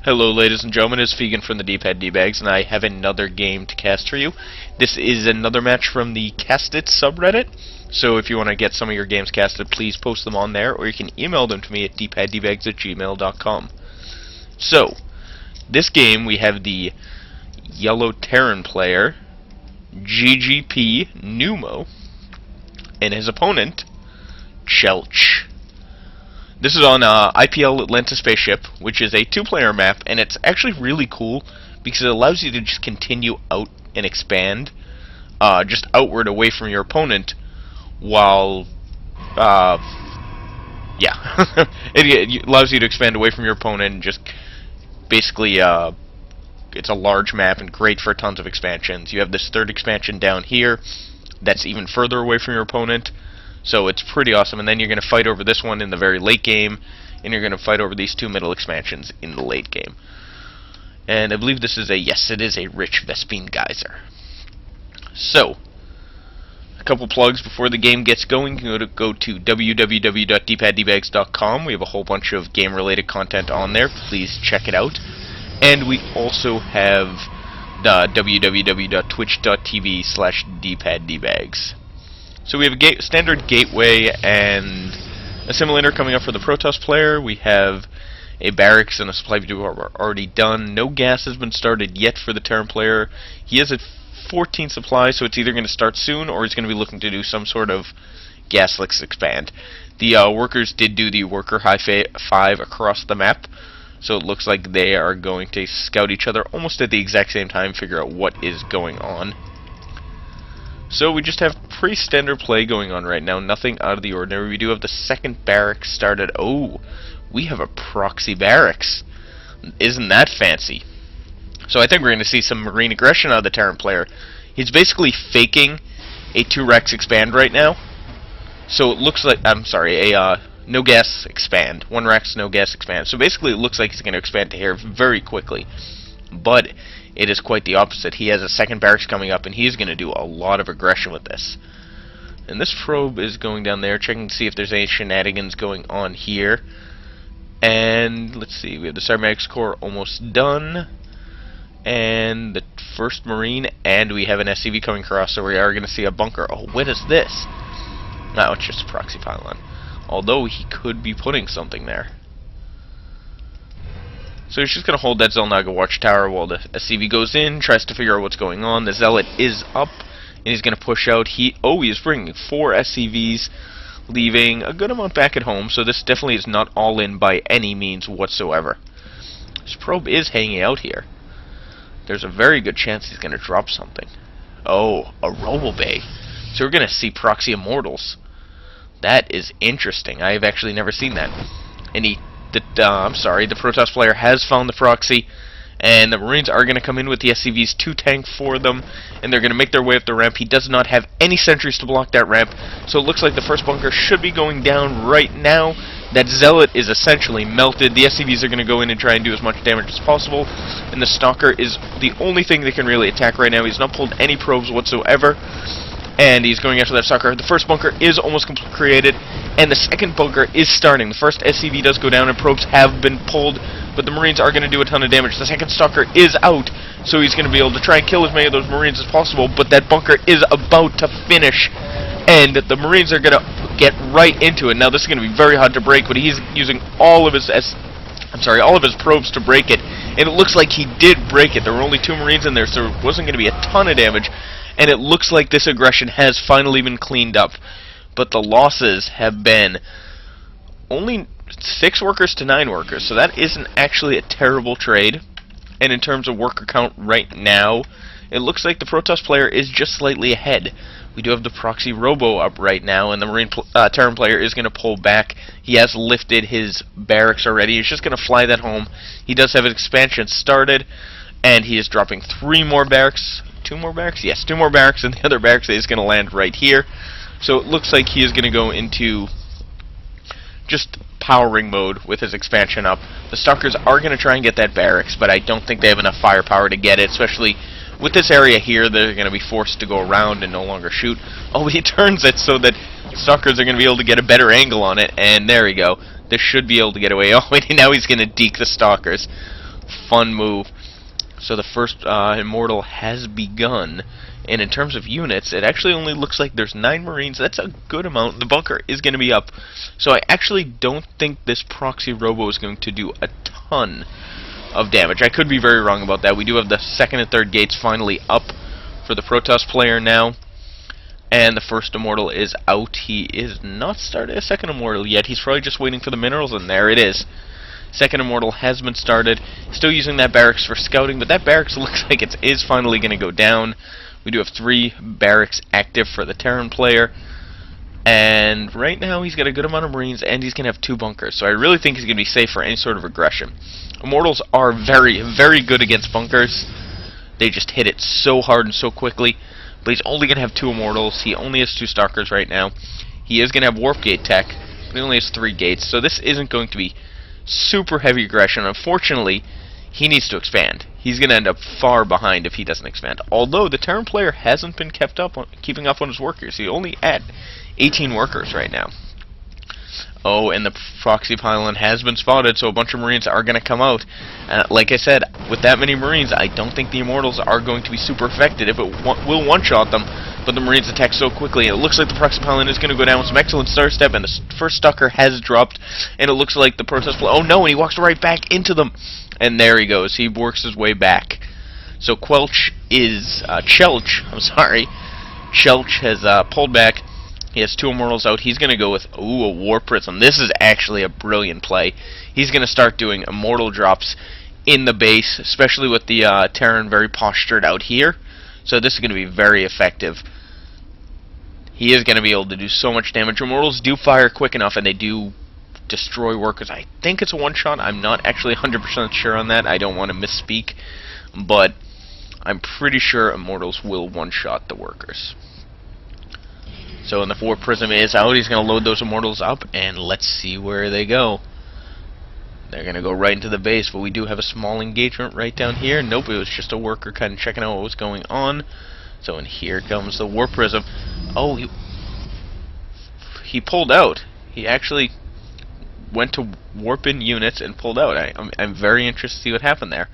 Hello ladies and gentlemen, it's Fegan from the D-Pad D-Bags, and I have another game to cast for you. This is another match from the castit subreddit, so if you want to get some of your games casted, please post them on there, or you can email them to me at dpaddbags@gmail.com. So, this game we have the yellow Terran player, GGPNeumo, and his opponent, Chelch. This is on IPL Atlanta Spaceship, which is a two-player map, and it's actually really cool because it allows you to just continue out and expand, just outward away from your opponent, while, yeah, it allows you to expand away from your opponent and just basically, it's a large map and great for tons of expansions. You have this third expansion down here that's even further away from your opponent. So it's pretty awesome, and then you're going to fight over this one in the very late game, and you're going to fight over these two middle expansions in the late game. And I believe this is yes, it is a rich Vespine geyser. So, a couple plugs before the game gets going. You can go to www.dpaddbags.com. We have a whole bunch of game-related content on there. Please check it out. And we also have the www.twitch.tv/dpaddbags. So we have a standard gateway and a simulator coming up for the Protoss player. We have a barracks and a supply depot are already done. No gas has been started yet for the Terran player. He has a 14 supply, so it's either going to start soon or he's going to be looking to do some sort of gas-lix expand. The workers did do the worker high 5 across the map, so it looks like they are going to scout each other almost at the exact same time, figure out what is going on. So we just have pretty standard play going on right now, nothing out of the ordinary. We do have the second barracks started. Oh, we have a proxy barracks. Isn't that fancy? So I think we're going to see some marine aggression out of the Terran player. He's basically faking a 2-Rex expand right now. So it looks like, I'm sorry, a no gas expand. 1 Rex, no gas expand. So basically it looks like he's going to expand to here very quickly. But it is quite the opposite. He has a second barracks coming up, and he's going to do a lot of aggression with this. And this probe is going down there, checking to see if there's any shenanigans going on here. And let's see, we have the Cybernetics core almost done, and the first Marine, and we have an SCV coming across, so we are going to see a bunker. Oh, what is this? No, it's just a proxy pylon. Although he could be putting something there. So he's just going to hold that Zelnaga watchtower while the SCV goes in, tries to figure out what's going on. The Zealot is up, and he's going to push out. He is bringing 4 SCVs, leaving a good amount back at home, so this definitely is not all in by any means whatsoever. This probe is hanging out here. There's a very good chance he's going to drop something. Oh, a Robobay. So we're going to see proxy immortals. That is interesting. I have actually never seen that. And the Protoss player has found the proxy, and the Marines are going to come in with the SCVs to tank for them, and they're going to make their way up the ramp. He does not have any sentries to block that ramp, so it looks like the first bunker should be going down right now. That Zealot is essentially melted. The SCVs are going to go in and try and do as much damage as possible, and the Stalker is the only thing they can really attack right now. He's not pulled any probes whatsoever, and he's going after that Stalker. The first bunker is almost created, and the second bunker is starting. The first SCV does go down, and probes have been pulled, but the Marines are going to do a ton of damage. The second Stalker is out, so he's going to be able to try and kill as many of those Marines as possible, but that bunker is about to finish, and the Marines are going to get right into it. Now, this is going to be very hard to break, but he's using all of his probes to break it, and it looks like he did break it. There were only 2 Marines in there, so it wasn't going to be a ton of damage, and it looks like this aggression has finally been cleaned up. But the losses have been only 6 workers to 9 workers, so that isn't actually a terrible trade. And in terms of worker count right now, it looks like the Protoss player is just slightly ahead. We do have the proxy robo up right now, and the Terran player is going to pull back. He has lifted his barracks already. He's just going to fly that home. He does have an expansion started, and he is dropping 3 more barracks. 2 more barracks? Yes, 2 more barracks, and the other barracks is going to land right here. So it looks like he is going to go into just powering mode with his expansion up. The Stalkers are going to try and get that barracks, but I don't think they have enough firepower to get it, especially with this area here. They're going to be forced to go around and no longer shoot. Oh, he turns it so that Stalkers are going to be able to get a better angle on it, and there we go. This should be able to get away. Oh, wait, now he's going to deke the Stalkers. fun move. So the first Immortal has begun, and in terms of units, it actually only looks like there's 9 Marines. That's a good amount. The bunker is going to be up, so I actually don't think this proxy robo is going to do a ton of damage. I could be very wrong about that. We do have the second and third gates finally up for the Protoss player now, and the first Immortal is out. He is not started a second Immortal yet. He's probably just waiting for the minerals, and there it is. Second Immortal has been started. Still using that barracks for scouting, but that barracks looks like it is finally going to go down. We do have 3 barracks active for the Terran player, and right now he's got a good amount of Marines, and he's going to have 2 bunkers, so I really think he's going to be safe for any sort of aggression. Immortals are very, very good against bunkers. They just hit it so hard and so quickly, but he's only going to have 2 Immortals. He only has 2 Stalkers right now. He is going to have Warp Gate tech, but he only has 3 gates, so this isn't going to be super heavy aggression. Unfortunately, he needs to expand. He's going to end up far behind if he doesn't expand. Although the Terran player hasn't been keeping up on his workers. He's only at 18 workers right now. Oh, and the proxy pylon has been spotted, so a bunch of Marines are going to come out. Like I said, with that many Marines, I don't think the Immortals are going to be super effective. If it will one-shot them, but the Marines attack so quickly. It looks like the proxy pylon is going to go down with some excellent start step, and the first Stalker has dropped, and it looks like the Protoss player... Oh no, and he walks right back into them! And there he goes. He works his way back. So Chelch has pulled back. He has 2 Immortals out. He's going to go with, ooh, a War Prism. This is actually a brilliant play. He's going to start doing Immortal drops in the base, especially with the Terran very postured out here. So this is going to be very effective. He is going to be able to do so much damage. Immortals do fire quick enough, and they do destroy workers. I think it's a one-shot. I'm not actually 100% sure on that. I don't want to misspeak, but I'm pretty sure Immortals will one-shot the workers. So when the War Prism is out, he's going to load those Immortals up, and let's see where they go. They're going to go right into the base, but we do have a small engagement right down here. Nope, it was just a worker kind of checking out what was going on. So and here comes the War Prism. Oh, he pulled out. He actually went to warp in units and pulled out. I'm very interested to see what happened there.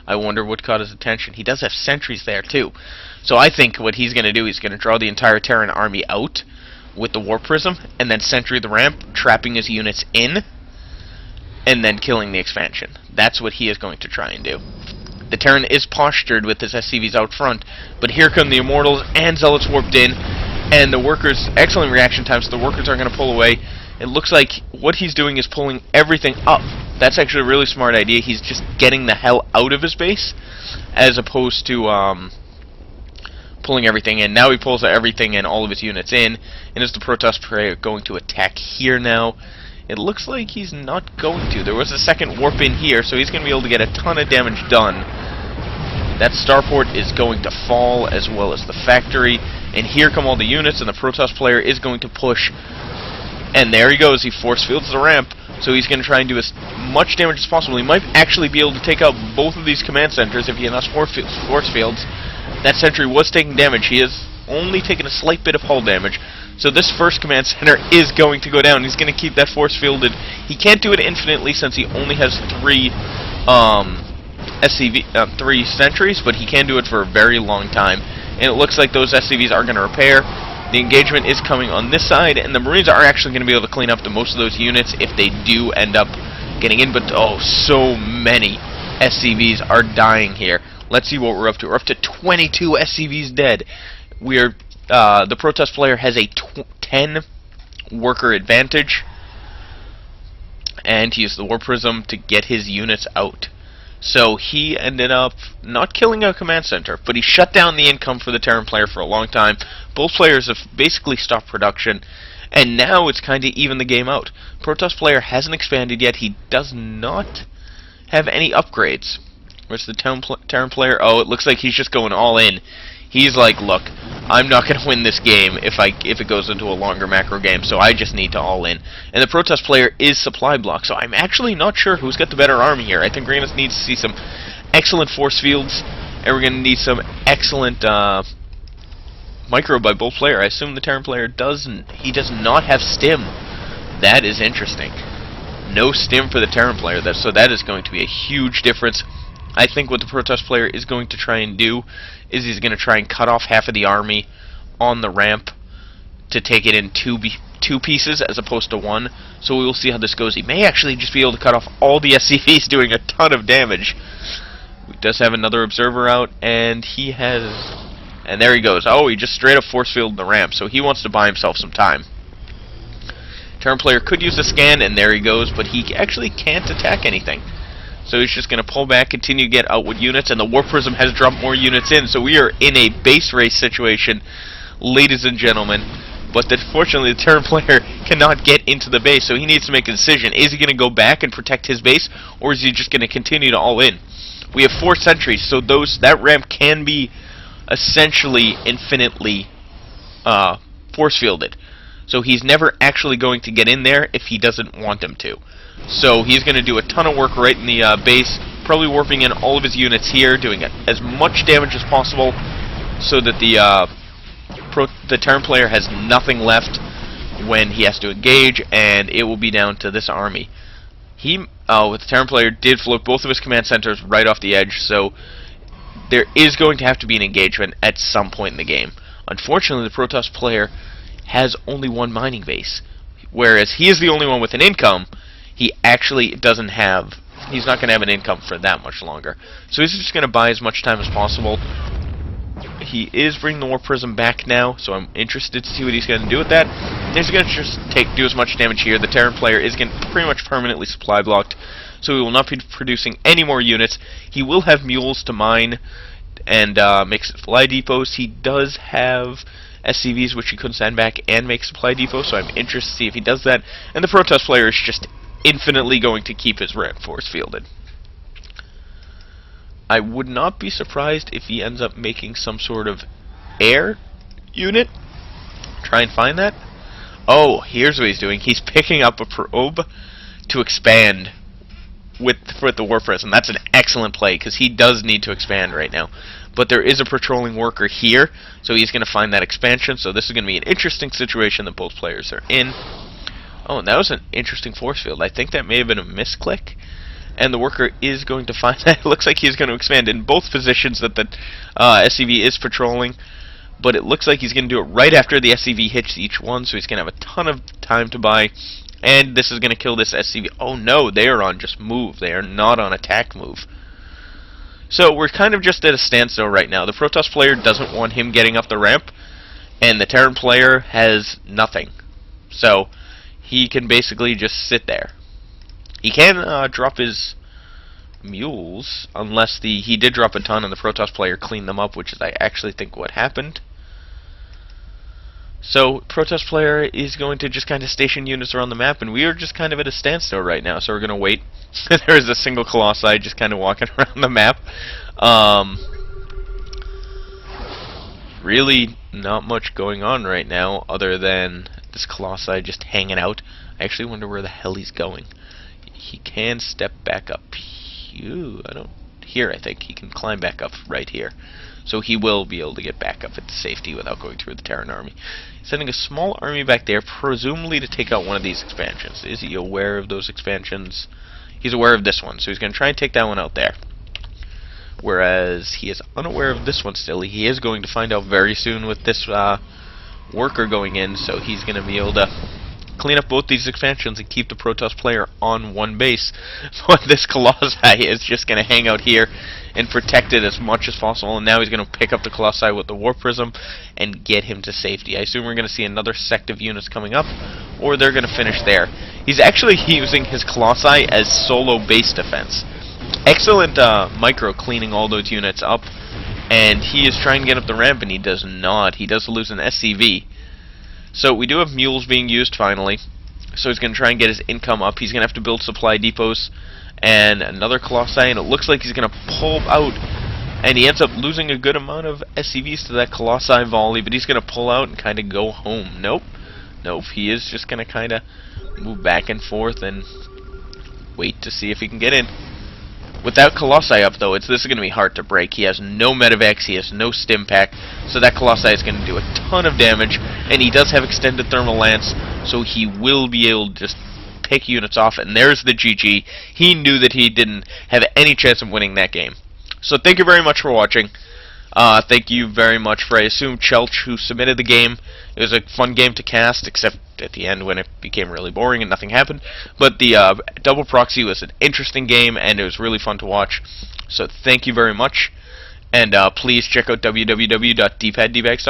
I wonder what caught his attention. He does have sentries there too. So I think what he's going to do, he's going to draw the entire Terran army out with the War Prism, and then sentry the ramp, trapping his units in, and then killing the expansion. That's what he is going to try and do. The Terran is postured with his SCVs out front, but here come the Immortals and Zealots warped in, and the workers, excellent reaction times, so the workers are going to pull away. It looks like what he's doing is pulling everything up. That's actually a really smart idea. He's just getting the hell out of his base, as opposed to pulling everything in. Now he pulls everything and all of his units in, and is the Protoss player going to attack here now? It looks like he's not going to. There was a second warp in here, so he's going to be able to get a ton of damage done. That starport is going to fall, as well as the factory, and here come all the units, and the Protoss player is going to push. And there he goes. He force fields the ramp, so he's going to try and do as much damage as possible. He might actually be able to take out both of these command centers if he has enough force fields. That sentry was taking damage. He has only taken a slight bit of hull damage. So this first command center is going to go down. He's going to keep that force fielded. He can't do it infinitely since he only has 3 3 sentries, but he can do it for a very long time. And it looks like those SCVs are going to repair. The engagement is coming on this side, and the Marines are actually going to be able to clean up the most of those units if they do end up getting in. But oh, so many SCVs are dying here. Let's see what we're up to. We're up to 22 SCVs dead. We're the Protoss player has a 10 worker advantage, and he used the War Prism to get his units out. So he ended up not killing a command center, but he shut down the income for the Terran player for a long time. Both players have basically stopped production, and now it's kind of even the game out. Protoss player hasn't expanded yet. He does not have any upgrades. Where's the Terran player? Oh, it looks like he's just going all in. He's like, look, I'm not going to win this game if it goes into a longer macro game, so I just need to all in. And the Protoss player is supply block, so I'm actually not sure who's got the better army here. I think we're going to need to see some excellent force fields, and we're going to need some excellent micro by both player. I assume the Terran player does not have stim. That is interesting. No stim for the Terran player, so that is going to be a huge difference. I think what the Protoss player is going to try and do is he's going to try and cut off half of the army on the ramp to take it in two pieces as opposed to one. So we will see how this goes. He may actually just be able to cut off all the SCVs, doing a ton of damage. He does have another observer out, and he has... And there he goes. Oh, he just straight up force fielded the ramp, so he wants to buy himself some time. Terran player could use a scan, and there he goes, but he actually can't attack anything. So he's just going to pull back, continue to get outward units, and the Warp Prism has dropped more units in, so we are in a base race situation, ladies and gentlemen. But unfortunately, the Terran player cannot get into the base, so he needs to make a decision. Is he going to go back and protect his base, or is he just going to continue to all in? We have 4 sentries, so that ramp can be essentially infinitely force-fielded. So he's never actually going to get in there if he doesn't want him to. So he's going to do a ton of work right in the base, probably warping in all of his units here, doing as much damage as possible, so that the Terran player has nothing left when he has to engage, and it will be down to this army. The Terran player did float both of his command centers right off the edge, so there is going to have to be an engagement at some point in the game. Unfortunately, the Protoss player has only one mining base, whereas he is the only one with an income. He actually doesn't have... He's not going to have an income for that much longer. So he's just going to buy as much time as possible. He is bringing the Warp Prism back now, so I'm interested to see what he's going to do with that. He's going to just do as much damage here. The Terran player is getting pretty much permanently supply blocked, so he will not be producing any more units. He will have mules to mine and make supply depots. He does have SCVs which he could send back and make supply depots, so I'm interested to see if he does that. And the Protoss player is just infinitely going to keep his ramp force fielded. I would not be surprised if he ends up making some sort of air unit. Try and find that. Oh, here's what he's doing. He's picking up a probe to expand with the Warp Prism. That's an excellent play, because he does need to expand right now. But there is a patrolling worker here, so he's going to find that expansion. So this is going to be an interesting situation that both players are in. Oh, and that was an interesting force field. I think that may have been a misclick. And the worker is going to find that. It looks like he's going to expand in both positions that the SCV is patrolling. But it looks like he's going to do it right after the SCV hits each one. So he's going to have a ton of time to buy. And this is going to kill this SCV. Oh no, they are on just move. They are not on attack move. So we're kind of just at a standstill right now. The Protoss player doesn't want him getting up the ramp. And the Terran player has nothing. So he can basically just sit there. He can drop his mules, unless he did drop a ton and the Protoss player cleaned them up, which is I actually think what happened. So Protoss player is going to just kind of station units around the map, and we are just kind of at a standstill right now, so we're going to wait. There is a single Colossi just kind of walking around the map. Really not much going on right now, other than this Colossi just hanging out. I actually wonder where the hell he's going. He can step back up. Here, I think. He can climb back up right here. So he will be able to get back up into safety without going through the Terran army. He's sending a small army back there, presumably to take out one of these expansions. Is he aware of those expansions? He's aware of this one, so he's going to try and take that one out there. Whereas he is unaware of this one still. He is going to find out very soon with this worker going in, so he's going to be able to clean up both these expansions and keep the Protoss player on one base. But this Colossi is just going to hang out here and protect it as much as possible. And now he's going to pick up the Colossi with the Warp Prism and get him to safety. I assume we're going to see another sect of units coming up, or they're going to finish there. He's actually using his Colossi as solo base defense. Excellent micro cleaning all those units up. And he is trying to get up the ramp, and he does not. He does lose an SCV. So we do have mules being used finally. So he's going to try and get his income up. He's going to have to build supply depots and another Colossi, and it looks like he's going to pull out, and he ends up losing a good amount of SCVs to that Colossi volley, but he's going to pull out and kind of go home. Nope. He is just going to kind of move back and forth and wait to see if he can get in. Without Colossi up, though, this is going to be hard to break. He has no Medivacs, he has no Stim Pack, so that Colossi is going to do a ton of damage, and he does have extended thermal lance, so he will be able to just pick units off, and there's the GG. He knew that he didn't have any chance of winning that game. So thank you very much for watching. Thank you very much for, I assume, Chelch, who submitted the game. It was a fun game to cast, except at the end when it became really boring and nothing happened. But the double proxy was an interesting game, and it was really fun to watch. So thank you very much. And please check out www.dpaddbags.com.